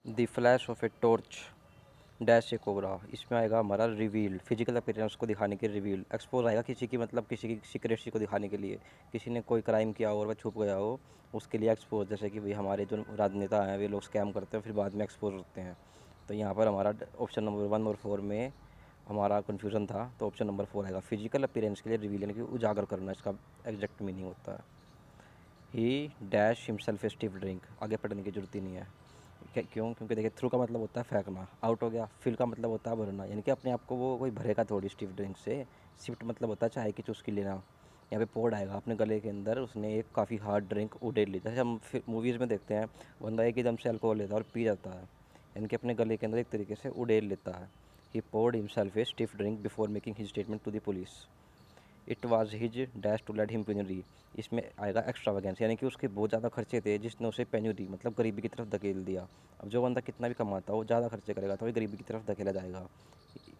The flash of a torch dash A cobra. इसमें आएगा हमारा रिवील, फिजिकल अपीयरेंस को दिखाने के रिवील। एक्सपोज आएगा किसी की, मतलब किसी की सीक्रेसी को दिखाने के लिए, किसी ने कोई क्राइम किया हो और वह छुप गया हो उसके लिए एक्सपोज। जैसे कि भाई हमारे जो राजनेता हैं वे लोग स्कैम करते हैं फिर बाद में एक्सपोज होते हैं। तो यहाँ पर हमारा ऑप्शन नंबर 1 और 4 में हमारा कन्फ्यूज़न था, तो ऑप्शन नंबर 4 आएगा। फिजिकल अपीयरेंस के लिए रिवील यानी कि उजागर करना, इसका एग्जैक्ट मीनिंग होता है। ही dash himself a stiff drink, आगे पढ़ने की जरूरत ही नहीं है। क्यों? क्योंकि देखिए थ्रू का मतलब होता है फेंकना, आउट हो गया। फिल का मतलब होता है भरना, यानी कि अपने आप को वो कोई भरेगा थोड़ी स्टिफ ड्रिंक से। शिफ्ट मतलब होता है चाय की चुस्की लेना। यहाँ पे पोर्ड आएगा, अपने गले के अंदर उसने एक काफ़ी हार्ड ड्रिंक उड़ेल ली। जैसे हम फिर मूवीज़ में देखते हैं बंदा एक ही दम से अल्कोहल लेता है और पी जाता है, यानी कि अपने गले के अंदर एक तरीके से उड़ेल लेता है। He poured himself a stiff drink before making his statement to the police. It was his dash to let him penury. इसमें आएगा एक्स्ट्रावेगेंस, यानी कि उसके बहुत ज़्यादा खर्चे थे जिसने उसे पेन्यूरी मतलब गरीबी की तरफ धकेल दिया। अब जो बंदा कितना भी कमाता हो ज़्यादा खर्चे करेगा तो वही गरीबी की तरफ धकेला जाएगा।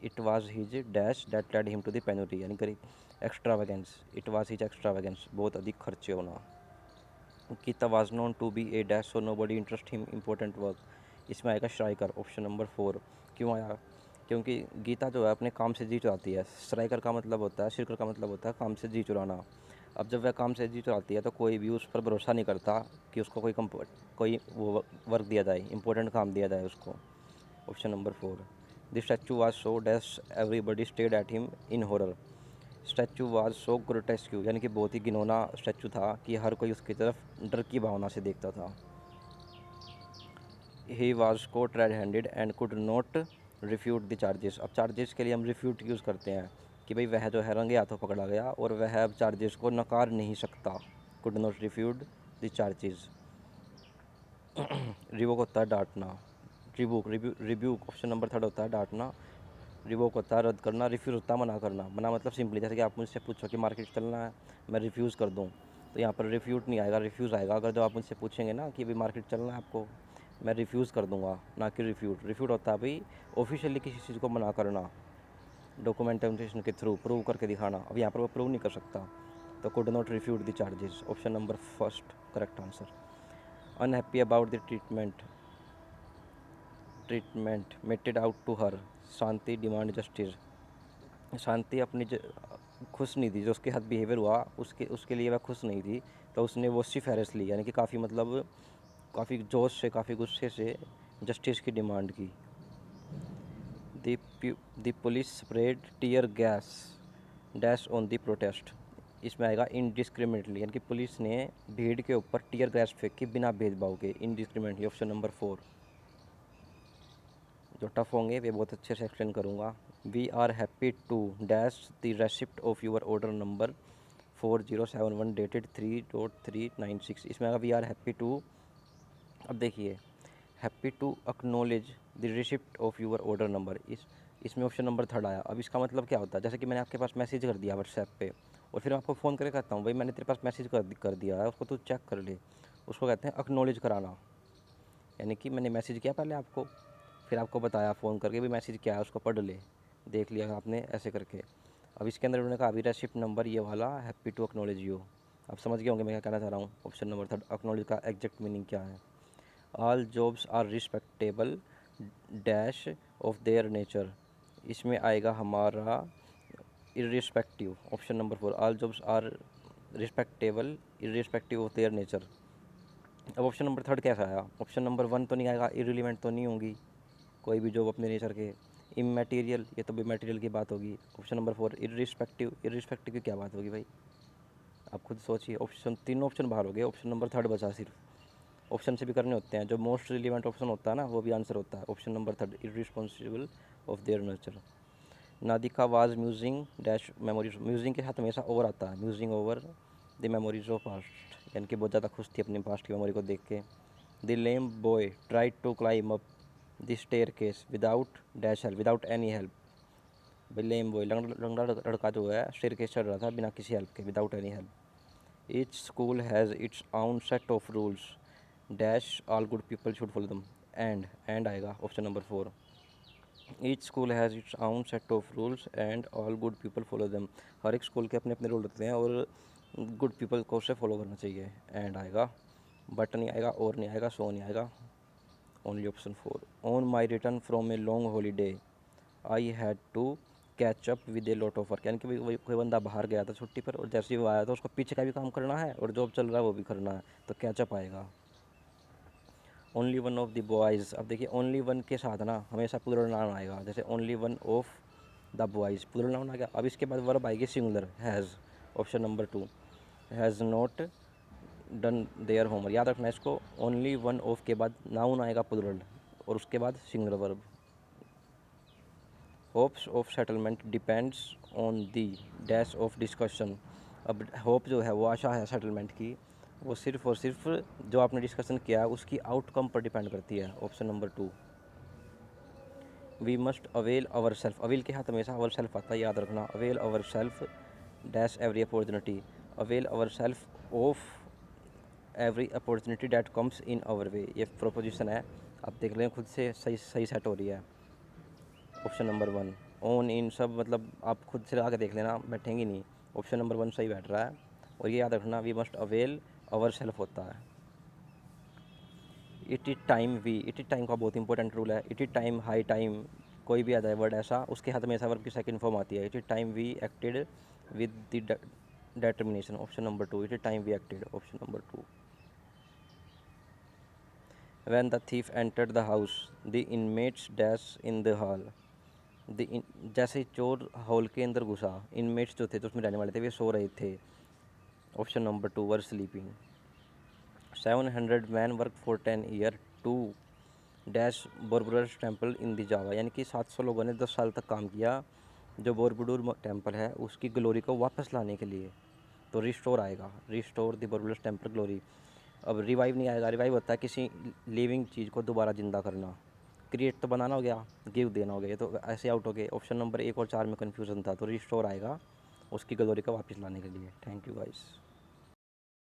It was his dash that led him to the penury, यानी गरीब extravagance. It was his extravagance, बहुत अधिक खर्चे होना। Gita was known to be a dash so nobody interest him important work. इसमें आएगा स्ट्राइकर, ऑप्शन नंबर 4। क्यों आया? क्योंकि गीता जो है अपने काम से जी चुराती है। स्ट्राइकर का मतलब होता है, शिरकर का मतलब होता है काम से जी चुराना। अब जब वह काम से जी चुराती है तो कोई भी उस पर भरोसा नहीं करता कि उसको कोई वो वर्क दिया जाए, इंपॉर्टेंट काम दिया जाए उसको। Option number 4। The statue was so dash everybody stared at him in horror. Statue was so grotesque, यानी कि बहुत ही घिनौना स्टैचू था कि हर कोई उसकी तरफ डर की भावना से देखता था। He was caught red handed and could not refute the charges. अब चार्जेस के लिए हम रिफ्यूट यूज़ करते हैं कि भाई वह जो है रंगे हाथों पकड़ा गया और वह अब चार्जेस को नकार नहीं सकता। Could not refute the charges. Revoke होता है डांटना। रिब्यूक ऑप्शन नंबर 3 होता है डांटना। रिवोक होता है रद्द करना। रिफ्यूज़ होता है मना करना। मना मतलब सिंपली जैसे कि आप मुझसे पूछो कि मार्केट चलना है, मैं रिफ्यूज़ कर दूँ, तो यहाँ पर रिफ्यूट नहीं आएगा, रिफ्यूज़ आएगा। अगर जब आप मुझसे पूछेंगे ना कि भाई मार्केट चलना है आपको, मैं रिफ्यूज़ कर दूंगा, ना कि रिफ्यूट। रिफ्यूट होता है भाई ऑफिशियली किसी चीज़ को मना करना, डॉक्यूमेंटेशन के थ्रू प्रूव करके दिखाना। अब यहाँ पर वो प्रूव नहीं कर सकता, तो could not refute the charges, option number 1 correct answer. Unhappy about the treatment meted out to her. Shanti demand justice. Shanti खुश नहीं थी, जो उसके साथ बिहेवियर हुआ उसके उसके लिए वह खुश नहीं थी, तो उसने वो सिफारिश ली, यानी कि काफ़ी मतलब काफ़ी जोश से, काफ़ी गुस्से से जस्टिस की डिमांड की। The police spread tear gas dash on the protest. इसमें आएगा इनडिस्क्रिमिनेटली, यानी कि पुलिस ने भीड़ के ऊपर टीयर गैस फेंकी बिना भेदभाव के, इनडिस्क्रिमिनेटली, ऑप्शन नंबर 4। जो टफ होंगे वे बहुत अच्छे से एक्सप्लेन करूँगा। We are happy to dash the receipt of your order number 4071 dated 3.396। इसमें आएगा वी आर हैप्पी टू। अब देखिए, happy to acknowledge the receipt of your order number, इसमें ऑप्शन नंबर 3 आया। अब इसका मतलब क्या होता है? जैसे कि मैंने आपके पास मैसेज कर दिया व्हाट्सएप पे और फिर मैं आपको फ़ोन करके कहता हूँ भाई मैंने तेरे पास मैसेज कर दिया है, उसको तू चेक कर ले, उसको कहते हैं अक्नोलेज कराना। यानी कि मैंने मैसेज किया पहले आपको, फिर आपको बताया फ़ोन करके भी मैसेज क्या है, उसको पढ़ ले, देख लिया आपने ऐसे करके। अब इसके अंदर उन्होंने कहा अभी रेसिप्ट नंबर ये वाला हैप्पी टू अक्नोलेज यू। आप समझ गए होंगे मैं क्या कहना चाह रहा हूँ। ऑप्शन नंबर 3 अक्नोलेज का एग्जैक्ट मीनिंग क्या है? All jobs are respectable dash of their nature. इसमें आएगा हमारा irrespective, option number 4। All jobs are respectable irrespective of their nature. अब ऑप्शन नंबर 3 कैसा आया? ऑप्शन नंबर 1 तो नहीं आएगा, इरिलीवेंट तो नहीं होंगी कोई भी जॉब अपने नेचर के। इमैटेरियल, ये तो भी मटेरियल की बात होगी। ऑप्शन नंबर 4 इरिस्पेक्टिव, इरिस्पेक्टिव की क्या बात होगी भाई, आप खुद सोचिए। तीनों ऑप्शन बाहर हो गए, ऑप्शन नंबर 3 बचा सिर्फ। ऑप्शन से भी करने होते हैं, जो मोस्ट रिलीवेंट ऑप्शन होता है ना वो भी आंसर होता है, option number 3 irresponsible of their nature. Nadika was musing dash memories, musing के साथ हमेशा ओवर आता है, musing over the memories of past, यानी कि बहुत ज़्यादा खुश थी अपने पास्ट की मेमोरी को देख के। The lame boy tried to climb up the staircase without dash help, without any help. भाई लेम बॉय लंगड़ा लड़का जो है स्टेयर केस चढ़ रहा था बिना किसी हेल्प के, without any help. Each school has its own set of rules dash all good people should follow them. And आएगा, option number 4। Each school has its own set of rules and all good people follow them. हर एक school के अपने अपने rule होते हैं और good people को उसे फॉलो करना चाहिए। एंड आएगा, बट नहीं आएगा, और नहीं आएगा, सो नहीं आएगा, only option 4। On my return from a long holiday I had to catch up with a lot of work, यानी कि वही कोई बंदा बाहर गया था छुट्टी पर और जैसे ही वो आया तो उसको पीछे का भी काम करना है और जॉब चल रहा है वो भी करना है, तो कैचअप आएगा। Only one of the boys, अब देखिए ओनली वन के साथ ना हमेशा प्लूरल नाउन आएगा, जैसे only one of the boys plural noun आ गया। अब इसके बाद वर्ब आएगी singular, has, option number 2, has not done their homework, याद रखना इसको। ओनली वन ऑफ के बाद नाउन आएगा प्लूरल और उसके बाद singular verb. Hopes of settlement depends on the dash of discussion, अब होप जो है वो आशा है सेटलमेंट की, वो सिर्फ और सिर्फ जो आपने डिस्कशन किया है उसकी आउटकम पर डिपेंड करती है, option number 2। We must avail our self, avail के हाथ हमेशा अवर सेल्फ आता है, याद रखना। Avail our self dash every opportunity, avail our self of every opportunity that comes in our way, ये प्रोपोजिशन है, आप देख लें खुद से सही सही सेट हो रही है, ऑप्शन नंबर 1। ऑन इन सब मतलब आप खुद से आके देख लेना, बैठेंगी नहीं, ऑप्शन नंबर 1 सही बैठ रहा है। और ये याद रखना we must avail our self होता है। It is time we, it is time का बहुत इंपॉर्टेंट रूल है, it is time, high time, कोई भी आ जाए वर्ड ऐसा उसके हाथ में ऐसा वर्ब की सेकंड फॉर्म आती है, it is time we acted with the determination, option number 2, it is time we acted, option number 2। when the thief entered the house the inmates dash in the hall, जैसे ही चोर hall के अंदर घुसा, inmates जो थे तो उसमें रहने वाले थे वे सो रहे थे, option number 2 were sleeping. 700 man work for 10 year to dash Borobudur temple in the Java, यानी कि 700 लोगों ने 10 साल तक काम किया जो बोरबुडूर टेम्पल है उसकी ग्लोरी को वापस लाने के लिए, तो रिस्टोर आएगा, रिस्टोर द बोरबुडर टेम्पल ग्लोरी। अब रिवाइव नहीं आएगा, रिवाइव होता है किसी लिविंग चीज़ को दोबारा ज़िंदा करना, क्रिएट तो बनाना हो गया, गिव देना हो गया, तो ऐसे आउट हो गए। ऑप्शन नंबर 1 और 4 में कन्फ्यूज़न था, तो रिस्टोर आएगा उसकी ग्लोरी को वापस लाने के लिए। Thank you guys.